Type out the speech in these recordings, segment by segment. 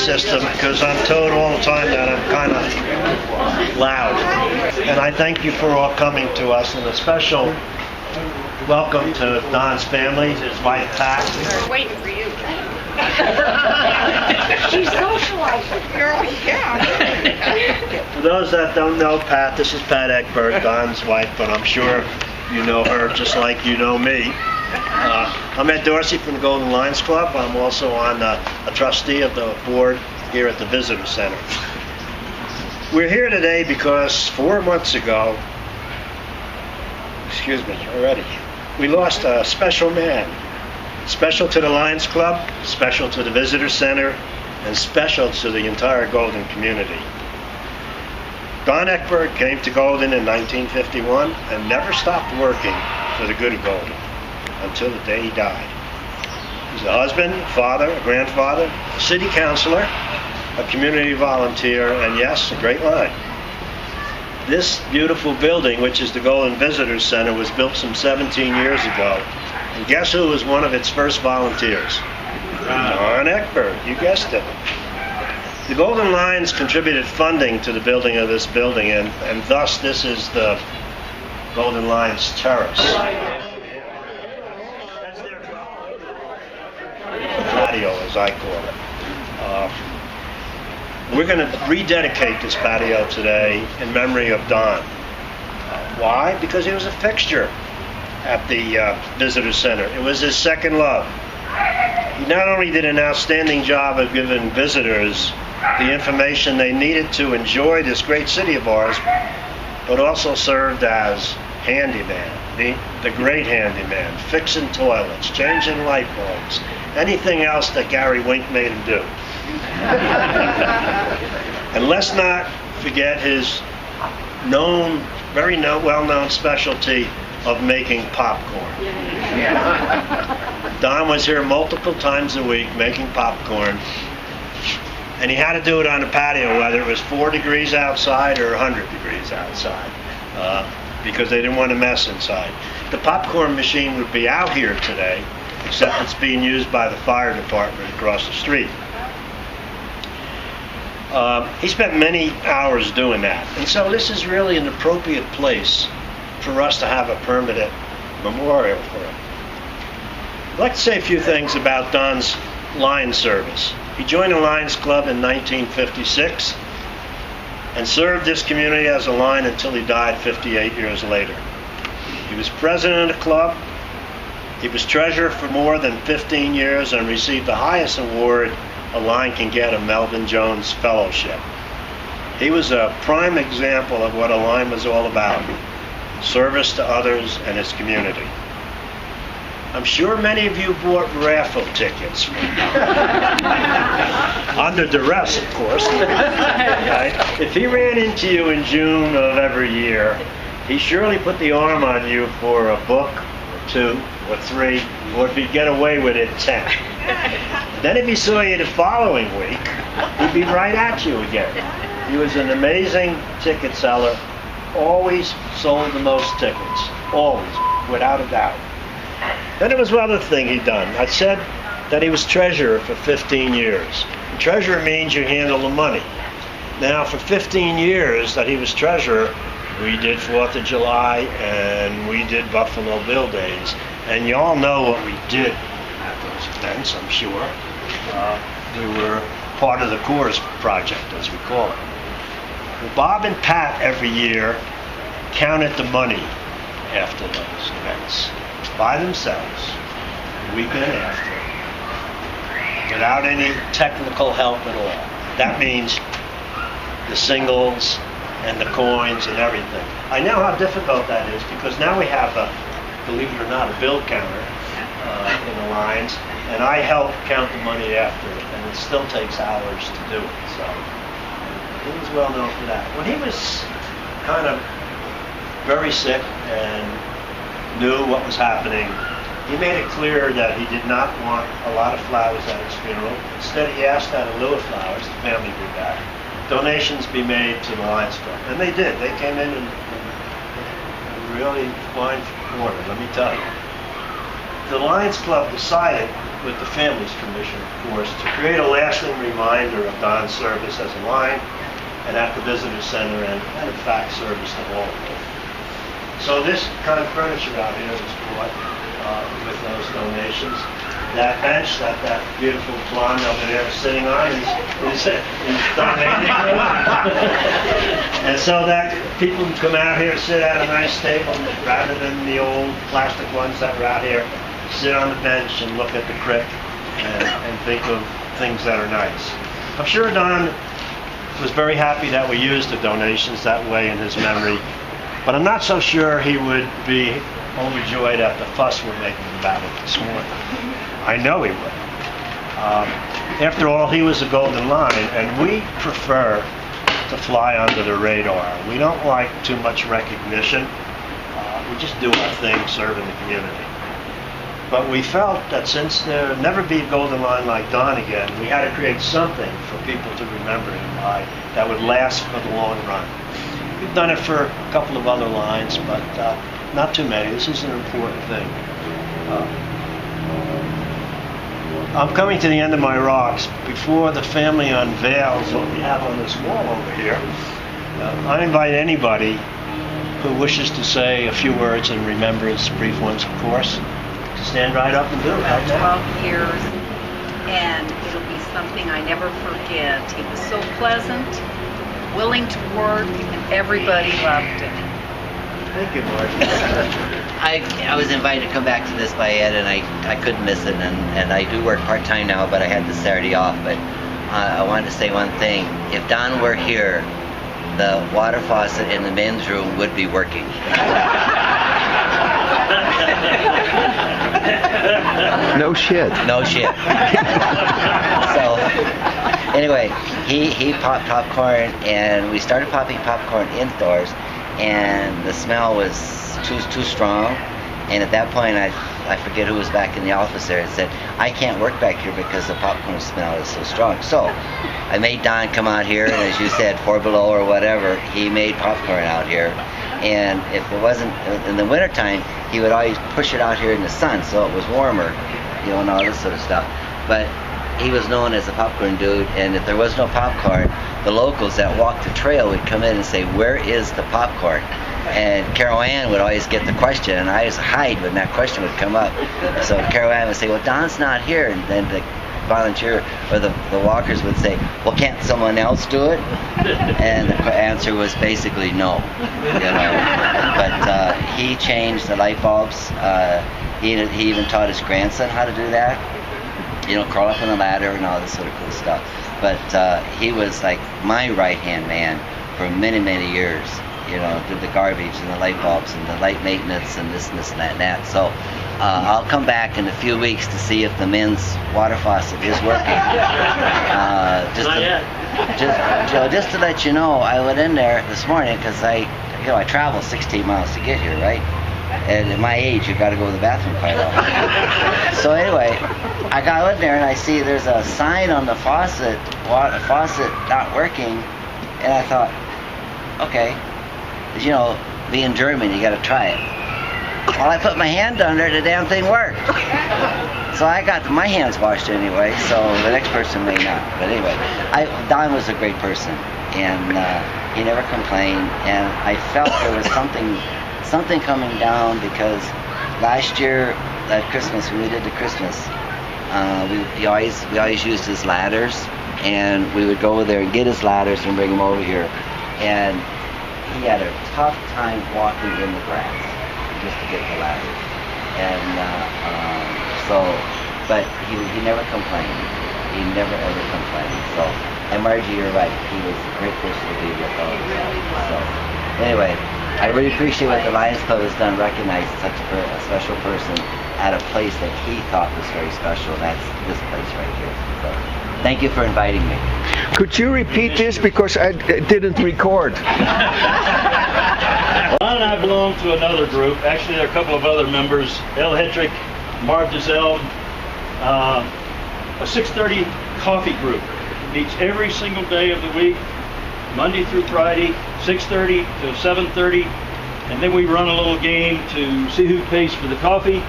system because I'm told all the time that I'm kind of loud. And I thank you for all coming to us, and a special welcome to Don's family, his wife Pat. We're waiting for you. She's socializing. Girl, yeah. For those that don't know Pat, this is Pat Eckberg, Don's wife, but I'm sure you know her just like you know me. I'm Ed Dorsey from the Golden Lions Club. I'm also on a trustee of the board here at the Visitor Center. We're here today because 4 months ago, we lost a special man. Special to the Lions Club, special to the Visitor Center, and special to the entire Golden community. Don Eckberg came to Golden in 1951 and never stopped working for the good of Golden until the day he died. He's a husband, a father, a grandfather, a city councilor, a community volunteer, and yes, a great line. This beautiful building, which is the Golden Visitor Center, was built some 17 years ago. And guess who was one of its first volunteers? Don Eckberg, you guessed it. The Golden Lions contributed funding to the building of this building, and thus this is the Golden Lions Terrace. That's their patio, as I call it. We're going to rededicate this patio today in memory of Don. Why? Because he was a fixture at the Visitor Center. It was his second love. He not only did an outstanding job of giving visitors the information they needed to enjoy this great city of ours, but also served as handyman, the great handyman, fixing toilets, changing light bulbs, anything else that Gary Wink made him do. And let's not forget his very well-known specialty of making popcorn. Don was here multiple times a week making popcorn, and he had to do it on the patio, whether it was 4 degrees outside or 100 degrees outside, because they didn't want to mess inside. The popcorn machine would be out here today, except it's being used by the fire department across the street. He spent many hours doing that, and so this is really an appropriate place for us to have a permanent memorial for him. I'd like to say a few things about Don's Lions service. He joined the Lions Club in 1956 and served this community as a Lion until he died 58 years later. He was president of the club. He was treasurer for more than 15 years and received the highest award a Lion can get, a Melvin Jones Fellowship. He was a prime example of what a Lion was all about: service to others and his community. I'm sure many of you bought raffle tickets. Under duress, of course. Right? If he ran into you in June of every year, he surely put the arm on you for a book, or 2, or 3, or if he'd get away with it, 10. Then if he saw you the following week, he'd be right at you again. He was an amazing ticket seller, always sold the most tickets, always, without a doubt. Then there was one other thing he'd done. I said that he was treasurer for 15 years. And treasurer means you handle the money. Now, for 15 years that he was treasurer, we did 4th of July and we did Buffalo Bill Days. And you all know what we did at those events, I'm sure. We were part of the Coors Project, as we call it. Well, Bob and Pat every year counted the money after those events by themselves, weekend after, without any technical help at all. That means the singles and the coins and everything. I know how difficult that is because now we have believe it or not, a bill counter in the Lions, and I help count the money after, and it still takes hours to do it. So he was well known for that. When he was kind of very sick and knew what was happening, he made it clear that he did not want a lot of flowers at his funeral. Instead, he asked that in lieu of flowers, the family did that, donations be made to the Lions Club. And they did. They came in and really fine order, let me tell you. the Lions Club decided, with the Families Commission, of course, to create a lasting reminder of Don's service as a Lion and at the Visitor Center and in fact, service to all of them. So this kind of furniture out here was bought with those donations. That bench that beautiful blonde over there is sitting on is donated. And so that people can come out here, sit at a nice table, rather than the old plastic ones that were out here, sit on the bench and look at the crypt and think of things that are nice. I'm sure Don was very happy that we used the donations that way in his memory, but I'm not so sure he would be overjoyed at the fuss we're making about it this morning. I know he would. After all, he was a Golden Lion, and we prefer to fly under the radar. We don't like too much recognition. We just do our thing, serving the community. But we felt that since there'll never be a Golden Lion like Don again, we had to create something for people to remember him by that would last for the long run. We've done it for a couple of other lines, but not too many. This is an important thing. I'm coming to the end of my rocks. Before the family unveils what we have on this wall over here, I invite anybody who wishes to say a few words in remembrance, brief ones of course, to stand right up and do it right now. 12 years, and it'll be something I never forget. He was so pleasant, willing to work, and everybody loved him. Thank you, Margie. I was invited to come back to this by Ed, and I couldn't miss it, and I do work part-time now, but I had this Saturday off. But I wanted to say one thing. If Don were here, the water faucet in the men's room would be working. No shit. No shit. So, anyway, he popped popcorn, and we started popping popcorn indoors, and the smell was too strong. And at that point, I forget who was back in the office there and said, I can't work back here because the popcorn smell is so strong. So I made Don come out here, and as you said, 4 Below or whatever, he made popcorn out here. And if it wasn't in the wintertime, he would always push it out here in the sun so it was warmer, and all this sort of stuff. But he was known as the popcorn dude, and if there was no popcorn, the locals that walked the trail would come in and say, where is the popcorn? And Carol Ann would always get the question, and I used to hide when that question would come up. So Carol Ann would say, well, Don's not here. And then the volunteer or the walkers would say, well, can't someone else do it? And the answer was basically no. But he changed the light bulbs. He even taught his grandson how to do that. Crawl up on the ladder and all this sort of cool stuff. But he was like my right-hand man for many, many years. Did the garbage and the light bulbs and the light maintenance and this and that and that. So I'll come back in a few weeks to see if the men's water faucet is working. Just to let you know, I went in there this morning because I travel 16 miles to get here, right? And at my age, you've got to go to the bathroom quite often. So anyway, I got in there and I see there's a sign on the faucet not working, and I thought, okay, being German, you got to try it. Well, I put my hand under it, the damn thing worked. So I got my hands washed anyway, so the next person may not. But anyway, Don was a great person, and he never complained, and I felt there was something coming down because last year at Christmas, when we did the Christmas, we always used his ladders, and we would go over there and get his ladders and bring them over here. And he had a tough time walking in the grass just to get the ladders. And but he never complained. He never ever complained. So, and Margie, you're right. He was a great person to be with all the time. So, anyway, I really appreciate what the Lions Club has done, recognizing such a special person at a place that he thought was very special. That's this place right here. So, thank you for inviting me. Could you repeat this because I didn't record? Ron and I belong to another group. Actually, there are a couple of other members. El Hetrick, Marv Dizelle, a 6:30 coffee group. Meets every single day of the week, Monday through Friday, 6:30 to 7:30. And then we run a little game to see who pays for the coffee.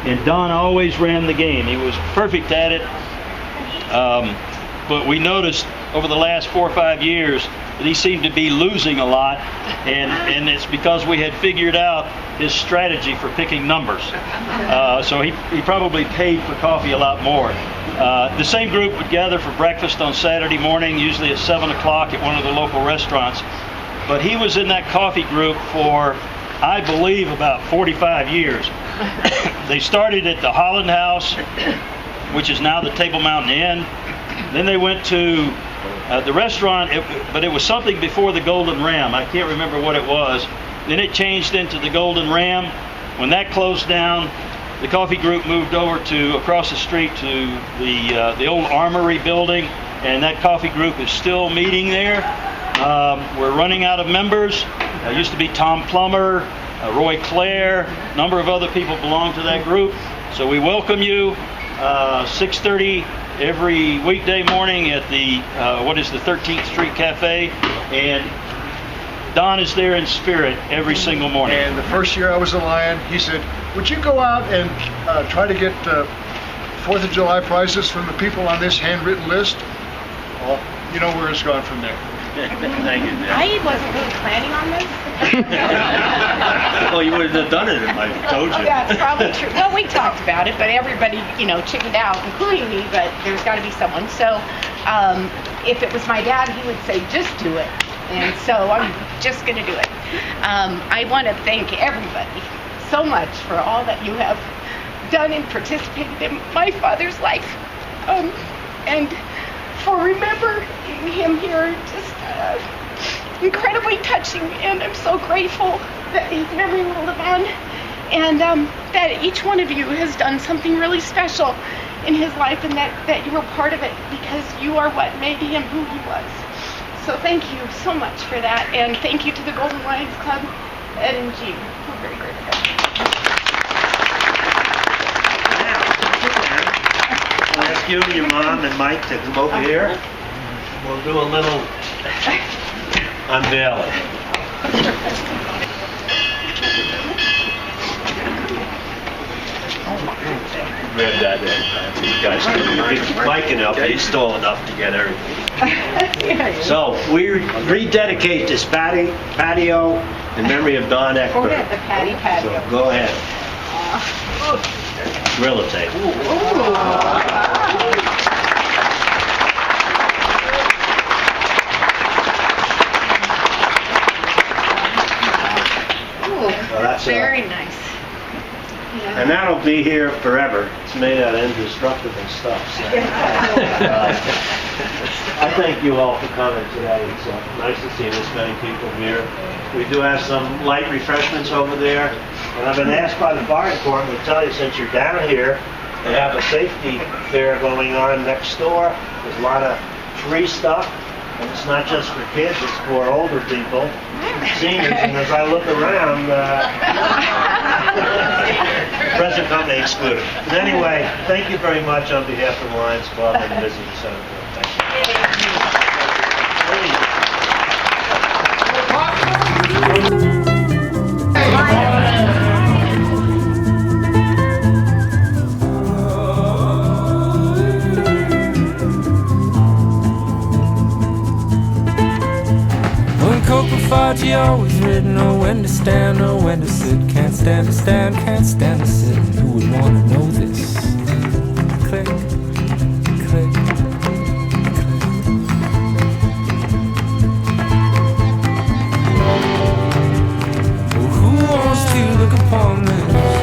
and Don always ran the game. He was perfect at it. But we noticed over the last 4 or 5 years that he seemed to be losing a lot, and it's because we had figured out his strategy for picking numbers. So he probably paid for coffee a lot more. The same group would gather for breakfast on Saturday morning, usually at 7 o'clock at one of the local restaurants. But he was in that coffee group for, I believe, about 45 years. They started at the Holland House, which is now the Table Mountain Inn. Then they went to the restaurant, but it was something before the Golden Ram. I can't remember what it was. Then it changed into the Golden Ram. When that closed down, the coffee group moved over to across the street to the old Armory building, and that coffee group is still meeting there. We're running out of members. Used to be Tom Plummer, Roy Clare, a number of other people belong to that group. So we welcome you. 6:30 every weekday morning at the 13th Street Cafe, and Don is there in spirit every single morning. And the first year I was a Lion, he said, would you go out and try to get 4th of July prizes from the people on this handwritten list? Well, you know where it's gone from there. Thank you, Nick. I wasn't really planning on this. Well, you wouldn't have done it if I told you. That's probably true. Well, we talked about it, but everybody, chickened out, including me, but there's got to be someone. So if it was my dad, he would say, just do it. And so I'm just going to do it. I want to thank everybody so much for all that you have done and participated in my father's life. And for remembering him here, just incredibly touching, and I'm so grateful that his memory will live on, and that each one of you has done something really special in his life, and that you were part of it, because you are what made him who he was. So thank you so much for that, and thank you to the Golden Lions Club, Ed and Jean. We're very grateful. I'll ask you, your mom, and Mike to come over here. We'll do a little unveiling. Grab that in. You guys can, Mike can help you. He's tall enough to get everything. So we rededicate this patio in memory of Don Eckberg. Go ahead, the patio. So go ahead. Grill a table. So that's Very nice. and that'll be here forever. It's made out of indestructible stuff. So. I thank you all for coming today. It's nice to see this many people here. We do have some light refreshments over there. And I've been asked by the fire department to tell you, since you're down here, they have a safety fair going on next door. There's a lot of free stuff. And it's not just for kids, it's for older people, seniors. And as I look around, present company excluded. But anyway, thank you very much on behalf of the Lions Club and the Visitor Center. Thank you. You always written, know when to stand, know when to sit. Can't stand to stand, can't stand to sit. Who would want to know this? Click, click, click. Well, who wants to look upon this?